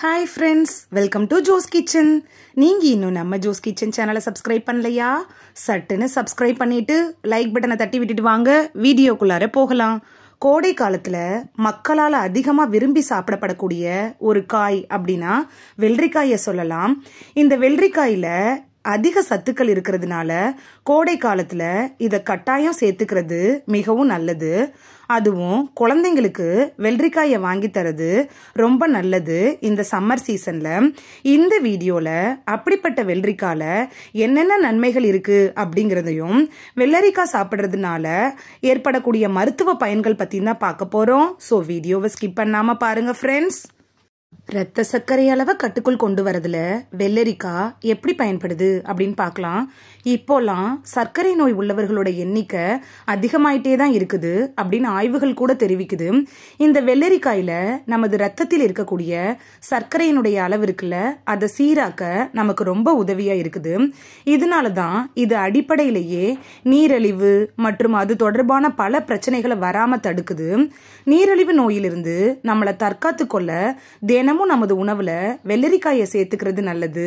Hi friends, welcome to Jo's Kitchen. நீங்க இன்னும் நம்ம ஜோஸ் கிச்சன் சேனலை சப்ஸ்கிரைப் பண்ணலையா? சட்டுன்னு சப்ஸ்கிரைப் பண்ணிட்டு லைக் பட்டனை தட்டி விட்டுட்டு வாங்க வீடியோக்குள்ளார போகலாம். கோடை காலத்துல மக்களால் அதிகமா விரும்பி சாப்பிடப்படக்கூடிய ஒரு காய் அப்படின்னா வெள்ளரிக்காயை சொல்லலாம். இந்த வெள்ளரிக்காயில அதிக சத்துக்கள் இருக்கிறதுனால கோடை காலத்துல இதை கட்டாயம் சேர்த்துக்கிறது மிகவும் நல்லது. அதுவும் குழந்தைங்களுக்கு வெள்ளரிக்காயை வாங்கி தரது ரொம்ப நல்லது இந்த சம்மர் சீசன்ல. இந்த வீடியோல அப்படிப்பட்ட வெள்ளரிக்கால என்னென்ன நன்மைகள் இருக்கு அப்படிங்கிறதையும் வெள்ளரிக்காய் சாப்பிட்றதுனால ஏற்படக்கூடிய மருத்துவ பயன்கள் பத்தி தான் பார்க்க போறோம். ஸோ வீடியோவை ஸ்கிப் பண்ணாம பாருங்க ஃப்ரெண்ட்ஸ். ரத்த சர்க்கரை அளவை கட்டுக்குள் கொண்டு வரதுல வெள்ளரிக்காய் எப்படி பயன்படுது அப்படின்னு பார்க்கலாம். இப்போலாம் சர்க்கரை நோய் உள்ளவர்களோட எண்ணிக்கை அதிகமாயிட்டே தான் இருக்குது அப்படின்னு ஆய்வுகள் கூட தெரிவிக்குது. இந்த வெள்ளரிக்காயில நமது ரத்தத்தில் இருக்கக்கூடிய சர்க்கரையினுடைய அளவு இருக்குல்ல, அதை சீராக்க நமக்கு ரொம்ப உதவியா இருக்குது. இதனால தான் இது அடிப்படையிலேயே நீரிழிவு மற்றும் அது தொடர்பான பல பிரச்சனைகளை வராம தடுக்குது. நீரிழிவு நோயிலிருந்து நம்மளை தற்காத்து கொள்ள தினமும் நமது உணவுல வெள்ளரிக்காயை சேர்த்துக்கிறது நல்லது.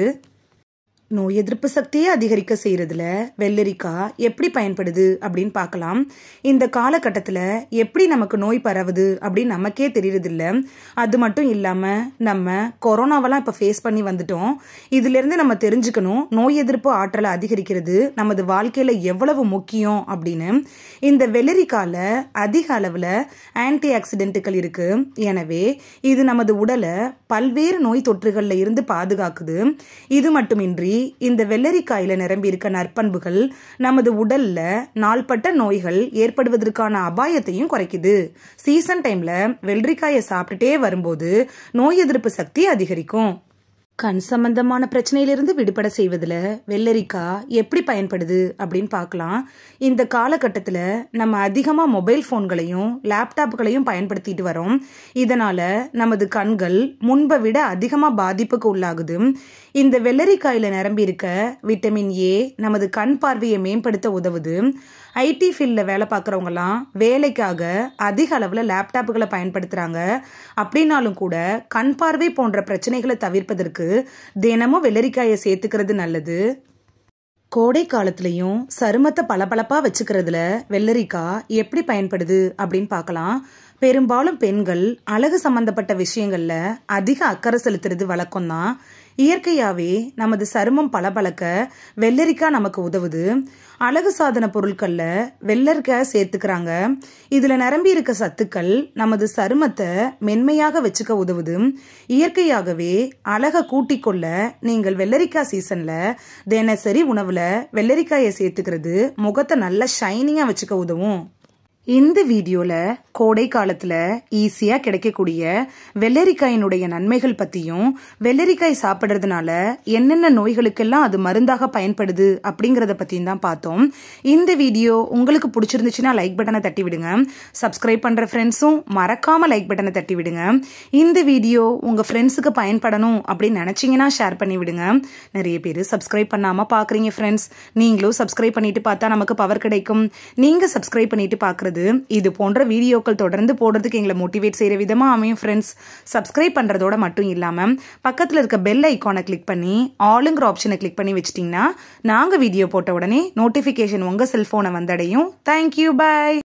நோய் எதிர்ப்பு சக்தியை அதிகரிக்க செய்யறதுல வெள்ளரிக்காய் எப்படி பயன்படுது அப்படின்னு பார்க்கலாம். இந்த காலகட்டத்தில் எப்படி நமக்கு நோய் பரவுது அப்படின்னு நமக்கே தெரியறது இல்லை. அது மட்டும் இல்லாம நம்ம கொரோனாவெல்லாம் இப்போ ஃபேஸ் பண்ணி வந்துட்டோம். இதுல இருந்து நம்ம தெரிஞ்சுக்கணும் நோய் எதிர்ப்பு ஆற்றலை அதிகரிக்கிறது நமது வாழ்க்கையில எவ்வளவு முக்கியம் அப்படின்னு. இந்த வெள்ளரிக்காயில அதிக அளவுல ஆன்டி ஆக்சிடென்ட்டுகள் இருக்கு. எனவே இது நமது உடலை பல்வேறு நோய் தொற்றுகள்ல இருந்து பாதுகாக்குது. இது மட்டுமின்றி இந்த வெள்ளரிக்காயில நிரம்பி இருக்க நற்பண்புகள் நமது உடல்ல நாள்பட்ட நோய்கள் ஏற்படுவதற்கான அபாயத்தையும் குறைக்குது. சீசன் டைம்ல வெள்ளரிக்காயை சாப்பிட்டுட்டே வரும்போது நோய் எதிர்ப்பு சக்தி அதிகரிக்கும். கண் சம்பந்தமான பிரச்சனையிலிருந்து விடுபட செய்வதில் வெள்ளரிக்காய் எப்படி பயன்படுது அப்படின்னு பார்க்கலாம். இந்த காலகட்டத்தில் நம்ம அதிகமாக மொபைல் ஃபோன்களையும் லேப்டாப்புகளையும் பயன்படுத்திட்டு வரோம். இதனால நமது கண்கள் முன்பை விட அதிகமாக பாதிப்புக்கு உள்ளாகுது. இந்த வெள்ளரிக்காயில நிரம்பி இருக்க விட்டமின் ஏ நமது கண் பார்வையை மேம்படுத்த உதவுது. ஐடி ஃபீல்டில் வேலை பார்க்குறவங்கலாம் வேலைக்காக அதிக அளவில் லேப்டாப்புகளை பயன்படுத்துகிறாங்க. அப்படின்னாலும் கூட கண் பார்வை போன்ற பிரச்சனைகளை தவிர்ப்பதற்கு தினமும் வெள்ளரிக்காயை சேர்த்துக்கிறது நல்லது. கோடை காலத்திலையும் சருமத்தை பளபளப்பா வச்சுக்கிறதுல வெள்ளரிக்காய் எப்படி பயன்படுது அப்படின்னு பார்க்கலாம். பெரும்பாலும் பெண்கள் அழகு சம்பந்தப்பட்ட விஷயங்கள்ல அதிக அக்கறை செலுத்துறது வழக்கம் தான். இயற்கையாவே நமது சருமம் பளபளக்க வெள்ளரிக்காய் நமக்கு உதவுது. அழகு சாதன பொருட்கள்ல வெள்ளரிக்காய் சேர்த்துக்கிறாங்க. இதுல நிரம்பி இருக்க சத்துக்கள் நமது சருமத்தை மென்மையாக வச்சுக்க உதவுது. இயற்கையாகவே அழகை கூட்டிக் கொள்ள நீங்கள் வெள்ளரிக்காய் சீசன்ல தினசரி உணவுல வெள்ளரிக்காயை சேர்த்துக்கிறது முகத்தை நல்லா ஷைனிங்கா வச்சுக்க உதவும். இந்த வீடியோல கோடை காலத்துல ஈஸியா கிடைக்கக்கூடிய வெள்ளரிக்காயினுடைய நன்மைகள் பத்தியும் வெள்ளரிக்காய் சாப்பிட்றதுனால என்னென்ன நோய்களுக்கெல்லாம் அது மருந்தாக பயன்படுது அப்படிங்கறத பத்தியும் தான் பார்த்தோம். இந்த வீடியோ உங்களுக்கு பிடிச்சிருந்துச்சுன்னா லைக் பட்டனை தட்டி விடுங்க. சப்ஸ்கிரைப் பண்ற ஃப்ரெண்ட்ஸும் மறக்காம லைக் பட்டனை தட்டி விடுங்க. இந்த வீடியோ உங்க ஃப்ரெண்ட்ஸுக்கு பயன்படணும் அப்படின்னு நினைச்சீங்கன்னா ஷேர் பண்ணி விடுங்க. நிறைய பேர் சப்ஸ்கிரைப் பண்ணாம பாக்குறீங்க ஃப்ரெண்ட்ஸ். நீங்களும் சப்ஸ்கிரைப் பண்ணிட்டு பார்த்தா நமக்கு பவர் கிடைக்கும். நீங்க சப்ஸ்கிரைப் பண்ணிட்டு பாக்குறது இது போன்ற வீடியோக்கள் தொடர்ந்து போடுறதுக்கு எங்களை மோட்டிவேட் செய்யற விதமா அமையும் ஃப்ரெண்ட்ஸ். சப்ஸ்கிரைப் பண்றதோட மட்டும் இல்லாம பக்கத்துல இருக்க பெல் ஐகானை கிளிக் பண்ணி ஆளுங்கிற ஆப்ஷனை கிளிக் பண்ணி வச்சிட்டீங்கன்னா நாங்க வீடியோ போட்ட உடனே நோட்டிபிகேஷன் உங்க செல்போனை வந்தடையும். Thank you, by.